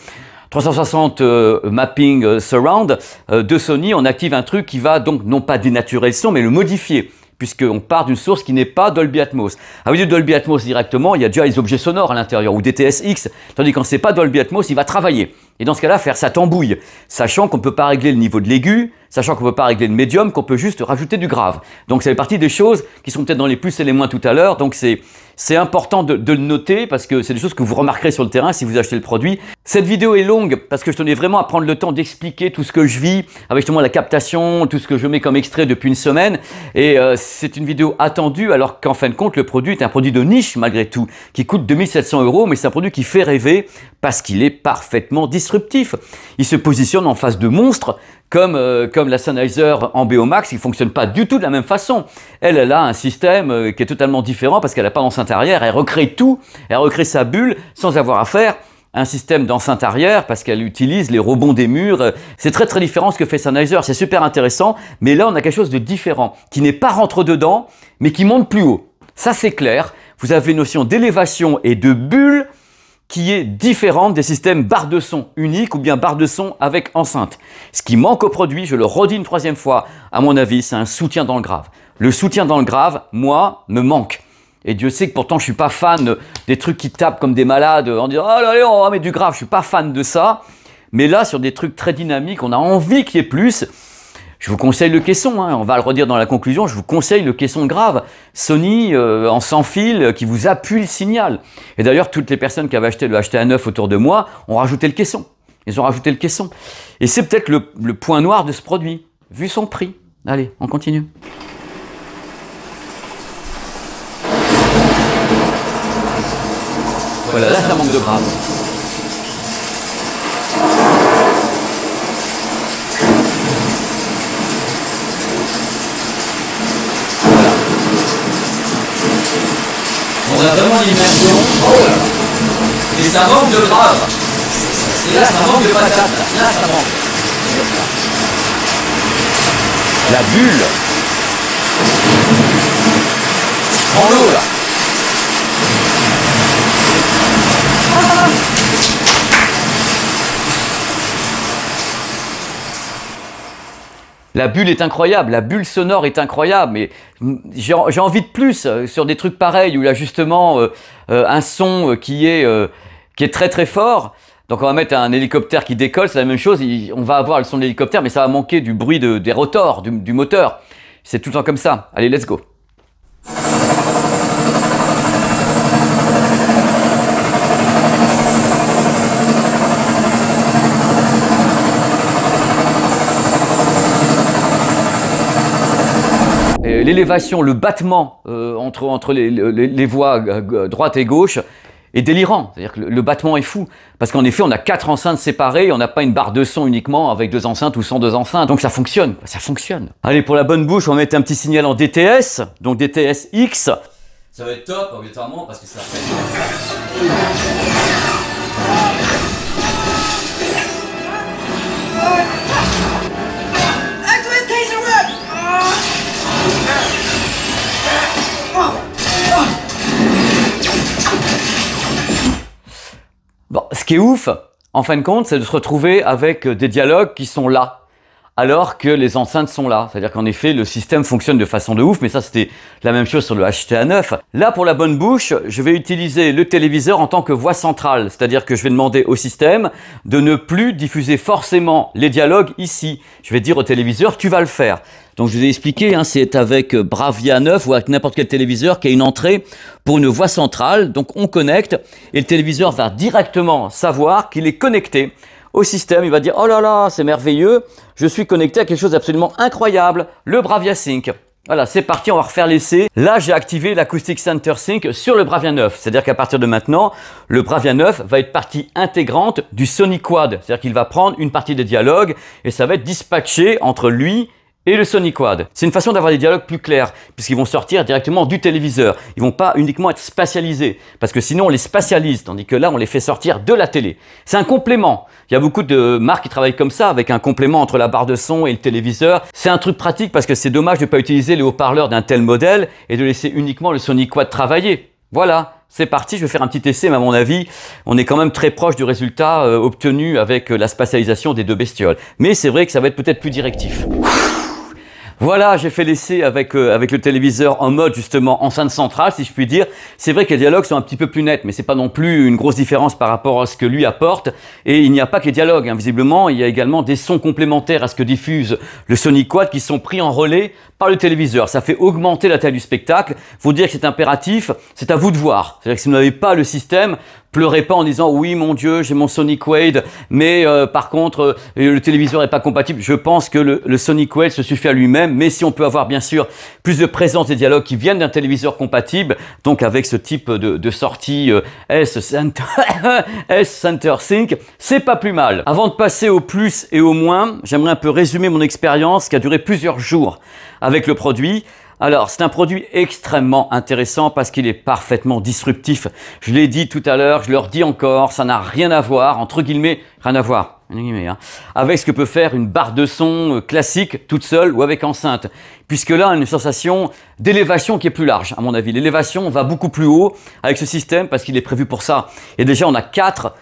360 mapping surround de Sony, on active un truc qui va donc non pas dénaturer le son mais le modifier, puisqu'on part d'une source qui n'est pas Dolby Atmos. À lieu de Dolby Atmos directement, il y a déjà les objets sonores à l'intérieur, ou DTS-X, tandis que quand c'est pas Dolby Atmos, il va travailler. Et dans ce cas-là, faire sa tambouille, sachant qu'on ne peut pas régler le niveau de l'aigu, sachant qu'on ne peut pas régler le médium, qu'on peut juste rajouter du grave. Donc ça fait partie des choses qui sont peut-être dans les plus et les moins tout à l'heure, donc c'est important de le noter parce que c'est des choses que vous remarquerez sur le terrain si vous achetez le produit. Cette vidéo est longue parce que je tenais vraiment à prendre le temps d'expliquer tout ce que je vis avec justement la captation, tout ce que je mets comme extrait depuis une semaine. Et c'est une vidéo attendue alors qu'en fin de compte, le produit est un produit de niche malgré tout, qui coûte 2700 €, mais c'est un produit qui fait rêver parce qu'il est parfaitement disruptif. Il se positionne en face de monstres comme la Sennheiser en Beomax, qui ne fonctionne pas du tout de la même façon. Elle a un système qui est totalement différent parce qu'elle n'a pas d'enceinte arrière, elle recrée tout, elle recrée sa bulle sans avoir à faire un système d'enceinte arrière parce qu'elle utilise les rebonds des murs. C'est très différent ce que fait Sennheiser, c'est super intéressant, mais là on a quelque chose de différent, qui n'est pas rentre dedans, mais qui monte plus haut. Ça c'est clair, vous avez une notion d'élévation et de bulle qui est différente des systèmes barre de son unique ou bien barre de son avec enceinte. Ce qui manque au produit, je le redis une troisième fois, à mon avis, c'est un soutien dans le grave. Le soutien dans le grave, moi, me manque. Et Dieu sait que pourtant je suis pas fan des trucs qui tapent comme des malades en disant « Oh là là, on va mettre du grave », je suis pas fan de ça. Mais là, sur des trucs très dynamiques, on a envie qu'il y ait plus. Je vous conseille le caisson, hein, on va le redire dans la conclusion, je vous conseille le caisson grave. Sony en sans fil qui vous appuie le signal. Et d'ailleurs, toutes les personnes qui avaient acheté le HT-A9 autour de moi ont rajouté le caisson. Ils ont rajouté le caisson. Et c'est peut-être le point noir de ce produit, vu son prix. Allez, on continue. Voilà, là ça manque de grave. Voilà. On a vraiment l'immersion. Oh là là. Et ça manque de grave. Et là ça manque de patate. Là ça manque. La bulle. Prends l'eau là. La bulle est incroyable, la bulle sonore est incroyable, mais j'ai envie de plus sur des trucs pareils où il y a justement un son qui est très très fort. Donc on va mettre un hélicoptère qui décolle, c'est la même chose, on va avoir le son de l'hélicoptère, mais ça va manquer du bruit des rotors, du moteur. C'est tout le temps comme ça. Allez, let's go. L'élévation, le battement entre les voies droite et gauche est délirant. C'est-à-dire que le battement est fou. Parce qu'en effet, on a 4 enceintes séparées, on n'a pas une barre de son uniquement avec 2 enceintes ou sans 2 enceintes. Donc ça fonctionne, ça fonctionne. Allez, pour la bonne bouche, on va mettre un petit signal en DTS, donc DTS X. Ça va être top, obligatoirement, parce que ça fait... Bon, ce qui est ouf, en fin de compte, c'est de se retrouver avec des dialogues qui sont là, alors que les enceintes sont là. C'est-à-dire qu'en effet, le système fonctionne de façon de ouf, mais ça, c'était la même chose sur le HT-A9. Là, pour la bonne bouche, je vais utiliser le téléviseur en tant que voix centrale. C'est-à-dire que je vais demander au système de ne plus diffuser forcément les dialogues ici. Je vais dire au téléviseur, tu vas le faire. Donc je vous ai expliqué, hein, c'est avec Bravia 9 ou avec n'importe quel téléviseur qui a une entrée pour une voix centrale. Donc on connecte et le téléviseur va directement savoir qu'il est connecté au système. Il va dire « Oh là là, c'est merveilleux, je suis connecté à quelque chose d'absolument incroyable, le Bravia Sync ». Voilà, c'est parti, on va refaire l'essai. Là, j'ai activé l'Acoustic Center Sync sur le Bravia 9. C'est-à-dire qu'à partir de maintenant, le Bravia 9 va être partie intégrante du Sony Quad. C'est-à-dire qu'il va prendre une partie des dialogues et ça va être dispatché entre lui et le Sony Quad. C'est une façon d'avoir des dialogues plus clairs, puisqu'ils vont sortir directement du téléviseur. Ils vont pas uniquement être spatialisés, parce que sinon on les spatialise, tandis que là on les fait sortir de la télé. C'est un complément. Il y a beaucoup de marques qui travaillent comme ça, avec un complément entre la barre de son et le téléviseur. C'est un truc pratique, parce que c'est dommage de ne pas utiliser les haut-parleurs d'un tel modèle, et de laisser uniquement le Sony Quad travailler. Voilà. C'est parti, je vais faire un petit essai, mais à mon avis, on est quand même très proche du résultat obtenu avec la spatialisation des deux bestioles. Mais c'est vrai que ça va être peut-être plus directif. Voilà, j'ai fait l'essai avec le téléviseur en mode justement enceinte centrale, si je puis dire. C'est vrai que les dialogues sont un petit peu plus nets, mais c'est pas non plus une grosse différence par rapport à ce que lui apporte. Et il n'y a pas que les dialogues, hein. Visiblement, il y a également des sons complémentaires à ce que diffuse le Sony Quad qui sont pris en relais par le téléviseur. Ça fait augmenter la taille du spectacle. Faut dire que c'est impératif, c'est à vous de voir. C'est-à-dire que si vous n'avez pas le système, pleurez pas en disant oui mon Dieu j'ai mon Sony Quad mais par contre le téléviseur n'est pas compatible. Je pense que le Sony Quad se suffit à lui-même, mais si on peut avoir bien sûr plus de présence des dialogues qui viennent d'un téléviseur compatible, donc avec ce type de sortie S-Center Sync, c'est pas plus mal. Avant de passer au plus et au moins, j'aimerais un peu résumer mon expérience qui a duré plusieurs jours avec le produit. Alors, c'est un produit extrêmement intéressant parce qu'il est parfaitement disruptif. Je l'ai dit tout à l'heure, je le redis encore, ça n'a rien à voir, entre guillemets, rien à voir, avec ce que peut faire une barre de son classique, toute seule ou avec enceinte. Puisque là, on a une sensation d'élévation qui est plus large, à mon avis. L'élévation va beaucoup plus haut avec ce système parce qu'il est prévu pour ça. Et déjà, on a quatre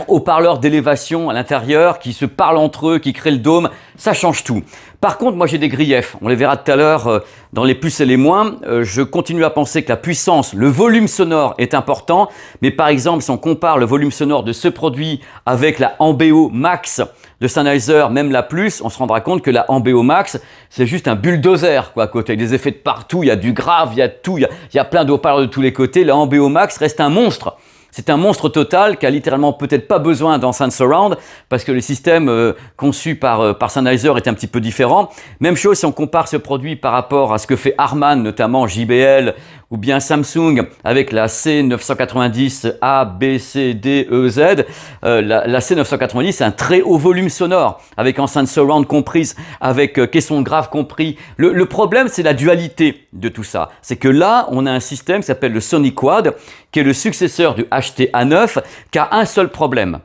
haut-parleurs d'élévation à l'intérieur qui se parlent entre eux, qui créent le dôme. Ça change tout. Par contre, moi j'ai des griefs, on les verra tout à l'heure dans les plus et les moins. Je continue à penser que la puissance, le volume sonore est important, mais par exemple si on compare le volume sonore de ce produit avec la Ambeo Max de Sennheiser, même la Plus, on se rendra compte que la Ambeo Max, c'est juste un bulldozer quoi, à côté, il y a des effets de partout, il y a du grave, il y a tout, il y a plein de haut-parleurs de tous les côtés. La Ambeo Max reste un monstre. C'est un monstre total qui a littéralement peut-être pas besoin d'enceinte surround parce que le système conçu par Sennheiser est un petit peu différent. Même chose si on compare ce produit par rapport à ce que fait Harman, notamment JBL ou bien Samsung avec la C990 A, B, C, D, E, Z. La C990 c'est un très haut volume sonore avec enceinte surround comprise, avec caisson grave compris. Le problème c'est la dualité de tout ça. C'est que là on a un système qui s'appelle le Sony Quad qui est le successeur du HT-A9 qui a un seul problème.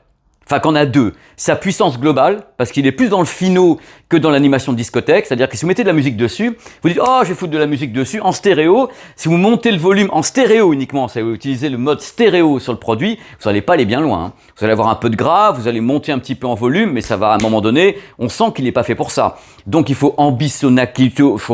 Enfin, qu'on a deux. Sa puissance globale, parce qu'il est plus dans le finaux que dans l'animation de discothèque. C'est-à-dire que si vous mettez de la musique dessus, vous dites « Oh, je vais foutre de la musique dessus en stéréo ». Si vous montez le volume en stéréo uniquement, si vous utilisez le mode stéréo sur le produit, vous n'allez pas aller bien loin. Hein. Vous allez avoir un peu de grave, vous allez monter un petit peu en volume, mais ça va à un moment donné, on sent qu'il n'est pas fait pour ça. Donc il faut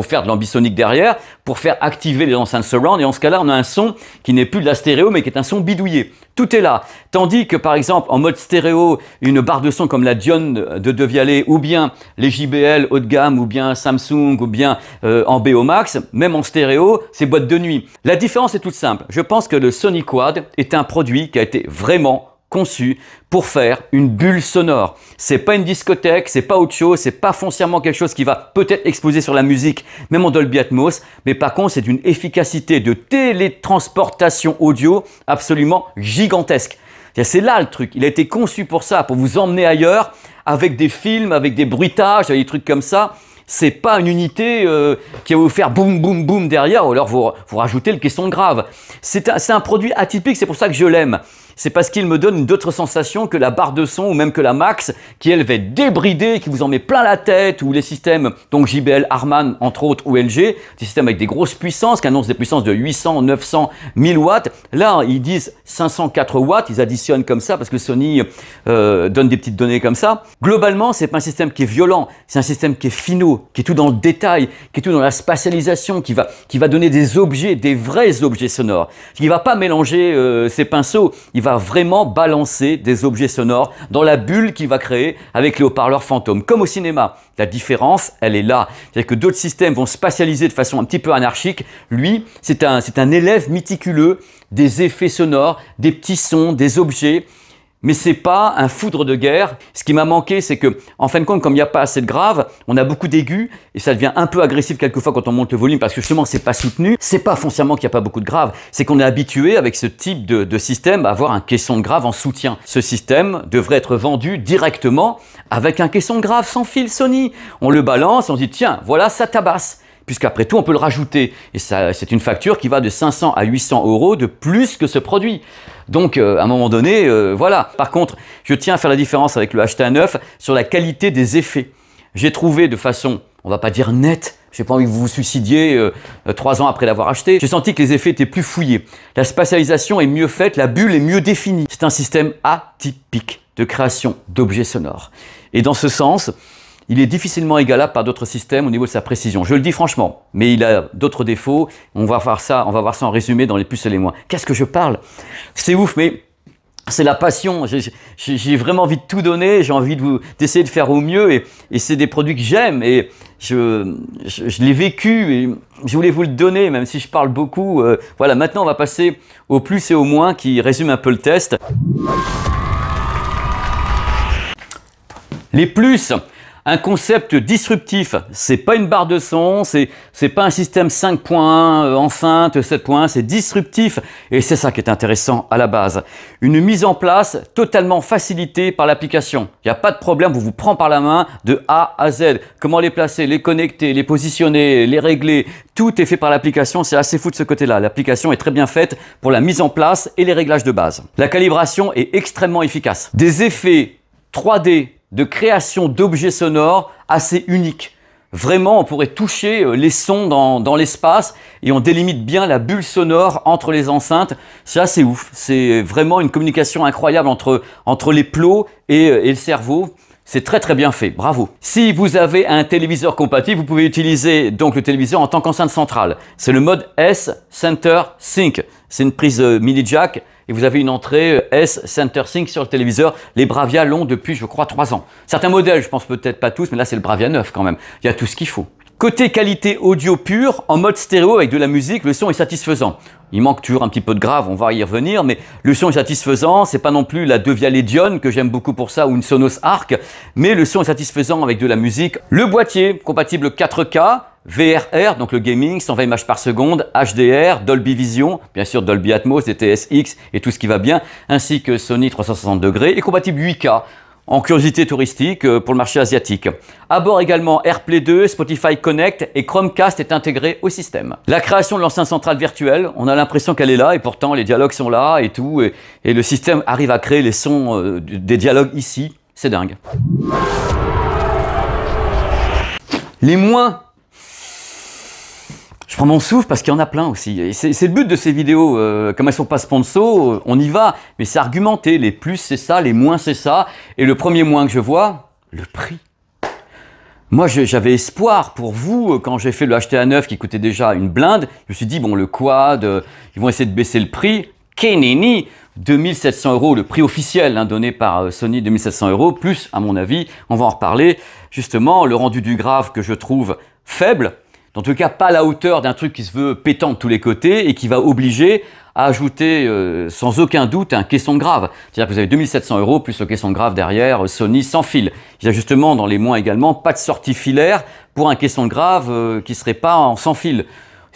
faire de l'ambisonique derrière pour faire activer les enceintes surround. Et en ce cas-là, on a un son qui n'est plus de la stéréo, mais qui est un son bidouillé. Tout est là. Tandis que par exemple, en mode stéréo, une barre de son comme la Dion de Devialet, ou bien les JBL haut de gamme, ou bien Samsung, ou bien Ambeo Max, même en stéréo, c'est boîte de nuit. La différence est toute simple. Je pense que le Sony Quad est un produit qui a été vraiment conçu pour faire une bulle sonore. C'est pas une discothèque, c'est pas autre chose, c'est pas foncièrement quelque chose qui va peut-être exploser sur la musique, même en Dolby Atmos, mais par contre c'est une efficacité de télétransportation audio absolument gigantesque. C'est là le truc, il a été conçu pour ça, pour vous emmener ailleurs avec des films, avec des bruitages, avec des trucs comme ça. C'est pas une unité qui va vous faire boum boum boum derrière, ou alors vous rajoutez le caisson grave. C'est un produit atypique, c'est pour ça que je l'aime. C'est parce qu'il me donne d'autres sensations que la barre de son ou même que la Max, qui elle va être débridée, qui vous en met plein la tête, ou les systèmes, donc JBL, Harman, entre autres, ou LG, des systèmes avec des grosses puissances, qui annoncent des puissances de 800, 900, 1000 watts. Là, ils disent 504 watts, ils additionnent comme ça, parce que Sony donne des petites données comme ça. Globalement, c'est pas un système qui est violent, c'est un système qui est finaux, qui est tout dans le détail, qui est tout dans la spatialisation, qui va donner des objets, des vrais objets sonores, qui va pas mélanger ses pinceaux, il va vraiment balancer des objets sonores dans la bulle qu'il va créer avec les haut-parleurs fantômes, comme au cinéma. La différence, elle est là. C'est-à-dire que d'autres systèmes vont spatialiser de façon un petit peu anarchique. Lui, c'est un élève méticuleux des effets sonores, des petits sons, des objets. Mais c'est pas un foudre de guerre. Ce qui m'a manqué, c'est que, en fin de compte, comme il n'y a pas assez de grave, on a beaucoup d'aigus et ça devient un peu agressif quelquefois quand on monte le volume parce que justement, c'est pas soutenu. C'est pas foncièrement qu'il n'y a pas beaucoup de grave. C'est qu'on est habitué avec ce type de système à avoir un caisson de grave en soutien. Ce système devrait être vendu directement avec un caisson de grave sans fil Sony. On le balance, on se dit, tiens, voilà, ça tabasse. Puisqu'après tout, on peut le rajouter. Et ça, c'est une facture qui va de 500 à 800 € de plus que ce produit. Donc, à un moment donné, voilà. Par contre, je tiens à faire la différence avec le HT-A9 sur la qualité des effets. J'ai trouvé de façon, on va pas dire nette, j'ai pas envie que vous vous suicidiez 3 ans après l'avoir acheté. J'ai senti que les effets étaient plus fouillés. La spatialisation est mieux faite, la bulle est mieux définie. C'est un système atypique de création d'objets sonores. Et dans ce sens, il est difficilement égalable par d'autres systèmes au niveau de sa précision. Je le dis franchement, mais il a d'autres défauts. On va voir ça en résumé dans les plus et les moins. Qu'est-ce que je parle? C'est ouf, mais c'est la passion. J'ai vraiment envie de tout donner. J'ai envie d'essayer de faire au mieux. Et c'est des produits que j'aime. Et je l'ai vécu. Et je voulais vous le donner, même si je parle beaucoup. Voilà, maintenant, on va passer au plus et au moins qui résume un peu le test. Les plus. Un concept disruptif, c'est pas une barre de son, c'est pas un système 5.1, enceinte 7.1, c'est disruptif et c'est ça qui est intéressant à la base. Une mise en place totalement facilitée par l'application. Il n'y a pas de problème, vous prenez par la main de A à Z. Comment les placer, les connecter, les positionner, les régler, tout est fait par l'application, c'est assez fou de ce côté-là. L'application est très bien faite pour la mise en place et les réglages de base. La calibration est extrêmement efficace. Des effets 3D de création d'objets sonores assez uniques. Vraiment, on pourrait toucher les sons dans l'espace et on délimite bien la bulle sonore entre les enceintes. C'est assez ouf. C'est vraiment une communication incroyable entre les plots et le cerveau. C'est très très bien fait, bravo. Si vous avez un téléviseur compatible, vous pouvez utiliser donc le téléviseur en tant qu'enceinte centrale. C'est le mode S Center Sync. C'est une prise mini jack et vous avez une entrée S Center Sync sur le téléviseur. Les Bravia l'ont depuis, je crois, 3 ans. Certains modèles, je pense peut-être pas tous, mais là c'est le Bravia 9 quand même. Il y a tout ce qu'il faut. Côté qualité audio pure, en mode stéréo avec de la musique, le son est satisfaisant. Il manque toujours un petit peu de grave, on va y revenir, mais le son est satisfaisant. C'est pas non plus la Devialet Dion que j'aime beaucoup pour ça ou une Sonos Arc, mais le son est satisfaisant avec de la musique. Le boîtier compatible 4K, VRR, donc le gaming, 120 images par seconde, HDR, Dolby Vision, bien sûr Dolby Atmos, DTS-X et tout ce qui va bien, ainsi que Sony 360 degrés, et compatible 8K. En curiosité touristique pour le marché asiatique. À bord également AirPlay 2, Spotify Connect et Chromecast est intégré au système. La création de l'enceinte centrale virtuelle, on a l'impression qu'elle est là et pourtant les dialogues sont là et tout. Et le système arrive à créer les sons des dialogues ici. C'est dingue. Les moins... Je prends mon souffle parce qu'il y en a plein aussi. Et c'est le but de ces vidéos. Comme elles ne sont pas sponsors, on y va. Mais c'est argumenté. Les plus, c'est ça. Les moins, c'est ça. Et le premier moins que je vois, le prix. Moi, j'avais espoir pour vous quand j'ai fait le HTA9 qui coûtait déjà une blinde. Je me suis dit, bon, le quad, ils vont essayer de baisser le prix. Kenini, 2700 €, le prix officiel donné par Sony, 2700 €. Plus, à mon avis, on va en reparler. Justement, le rendu du grave que je trouve faible. En tout cas, pas à la hauteur d'un truc qui se veut pétant de tous les côtés et qui va obliger à ajouter sans aucun doute un caisson de grave. C'est-à-dire que vous avez 2700 € plus le caisson de grave derrière, Sony sans fil. Il y a justement dans les moins également pas de sortie filaire pour un caisson de grave qui ne serait pas en sans fil.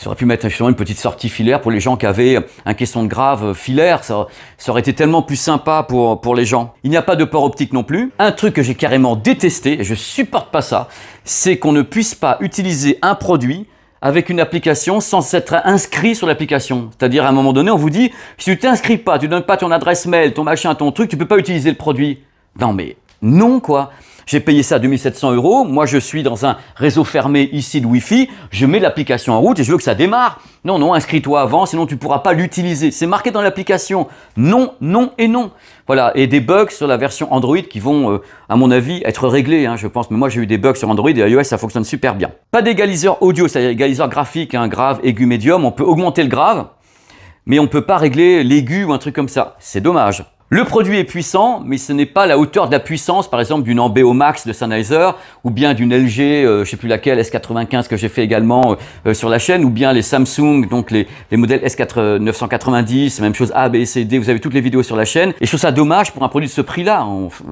Ils auraient pu mettre justement une petite sortie filaire pour les gens qui avaient un caisson de grave filaire. Ça aurait été tellement plus sympa pour les gens. Il n'y a pas de port optique non plus. Un truc que j'ai carrément détesté, et je supporte pas ça, c'est qu'on ne puisse pas utiliser un produit avec une application sans être inscrit sur l'application. C'est-à-dire à un moment donné, on vous dit, si tu t'inscris pas, tu donnes pas ton adresse mail, ton machin, ton truc, tu peux pas utiliser le produit. Non mais non quoi. J'ai payé ça 2700 €. Moi, je suis dans un réseau fermé ici de Wi-Fi. Je mets l'application en route et je veux que ça démarre. Non, non, inscris-toi avant, sinon tu ne pourras pas l'utiliser. C'est marqué dans l'application. Non, non et non. Voilà, et des bugs sur la version Android qui vont, à mon avis, être réglés, je pense. Mais moi, j'ai eu des bugs sur Android et iOS, ça fonctionne super bien. Pas d'égaliseur audio, c'est-à-dire égaliseur graphique, grave, aigu, médium. On peut augmenter le grave, mais on ne peut pas régler l'aigu ou un truc comme ça. C'est dommage. Le produit est puissant, mais ce n'est pas la hauteur de la puissance, par exemple, d'une Ambeo Max de Sennheiser, ou bien d'une LG, je ne sais plus laquelle, S95 que j'ai fait également sur la chaîne, ou bien les Samsung, donc les modèles S990, même chose A, B, C, D, vous avez toutes les vidéos sur la chaîne. Et je trouve ça dommage pour un produit de ce prix-là.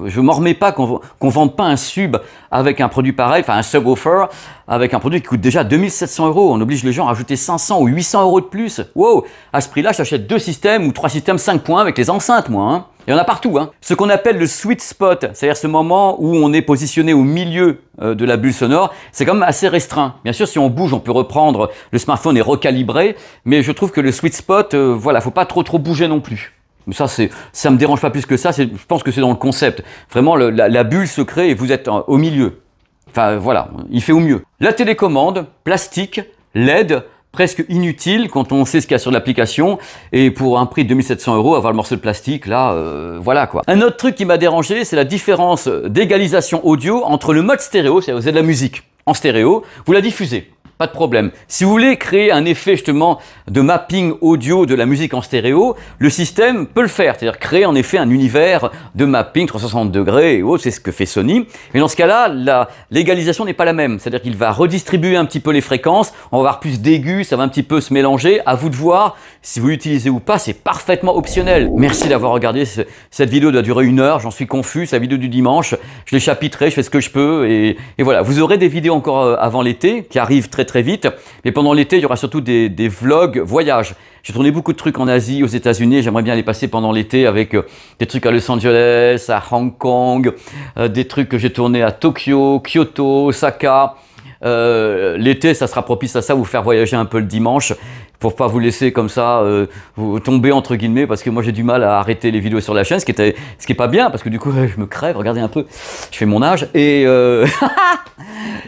Je ne m'en remets pas qu'on vende pas un sub avec un produit pareil, enfin un subwoofer, avec un produit qui coûte déjà 2700 €. On oblige les gens à rajouter 500 ou 800 € de plus. Wow! À ce prix-là, j'achète 2 systèmes ou 3 systèmes 5 points avec les enceintes, moi. Il y en a partout. Ce qu'on appelle le sweet spot, c'est-à-dire ce moment où on est positionné au milieu de la bulle sonore, c'est quand même assez restreint. Bien sûr, si on bouge, on peut reprendre, le smartphone est recalibré, mais je trouve que le sweet spot, voilà, faut pas trop bouger non plus. Mais ça me dérange pas plus que ça, je pense que c'est dans le concept. Vraiment, la bulle se crée et vous êtes au milieu. Enfin, voilà, il fait au mieux. La télécommande, plastique, LED, presque inutile quand on sait ce qu'il y a sur l'application. Et pour un prix de 2700 €, avoir le morceau de plastique, là, voilà quoi. Un autre truc qui m'a dérangé, c'est la différence d'égalisation audio entre le mode stéréo, c'est-à-dire vous avez de la musique en stéréo, vous la diffusez. Pas de problème. Si vous voulez créer un effet justement de mapping audio de la musique en stéréo, le système peut le faire, c'est-à-dire créer en effet un univers de mapping 360 degrés et autres, c'est ce que fait Sony. Mais dans ce cas-là, l'égalisation n'est pas la même, c'est-à-dire qu'il va redistribuer un petit peu les fréquences, on va avoir plus d'aigus, ça va un petit peu se mélanger, à vous de voir si vous l'utilisez ou pas, c'est parfaitement optionnel. Merci d'avoir regardé, cette vidéo doit durer 1 heure, j'en suis confus, c'est la vidéo du dimanche, je l'ai chapitrée, je fais ce que je peux et voilà. Vous aurez des vidéos encore avant l'été qui arrivent très vite, mais pendant l'été, il y aura surtout des vlogs voyages. J'ai tourné beaucoup de trucs en Asie, aux États-Unis, j'aimerais bien les passer pendant l'été avec des trucs à Los Angeles, à Hong Kong, des trucs que j'ai tournés à Tokyo, Kyoto, Osaka. L'été, ça sera propice à ça, vous faire voyager un peu le dimanche pour pas vous laisser comme ça vous tomber entre guillemets, parce que moi j'ai du mal à arrêter les vidéos sur la chaîne, ce qui est pas bien, parce que du coup je me crève, regardez un peu, je fais mon âge et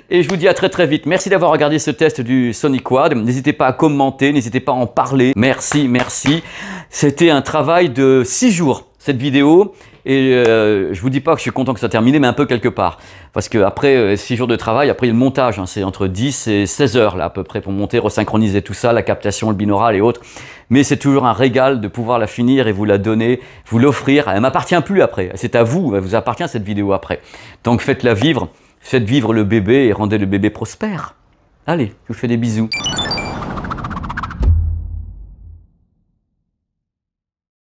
et je vous dis à très vite. Merci d'avoir regardé ce test du Sony Quad. N'hésitez pas à commenter, n'hésitez pas à en parler. Merci. C'était un travail de 6 jours cette vidéo. Et je vous dis pas que je suis content que ça termine, mais un peu quelque part. Parce qu'après 6 jours de travail, après il y a le montage, hein, c'est entre 10 et 16 heures là à peu près pour monter, resynchroniser tout ça, la captation, le binaural et autres. Mais c'est toujours un régal de pouvoir la finir et vous la donner, vous l'offrir. Elle m'appartient plus après, c'est à vous, elle vous appartient cette vidéo après. Donc faites-la vivre, faites vivre le bébé et rendez le bébé prospère. Allez, je vous fais des bisous.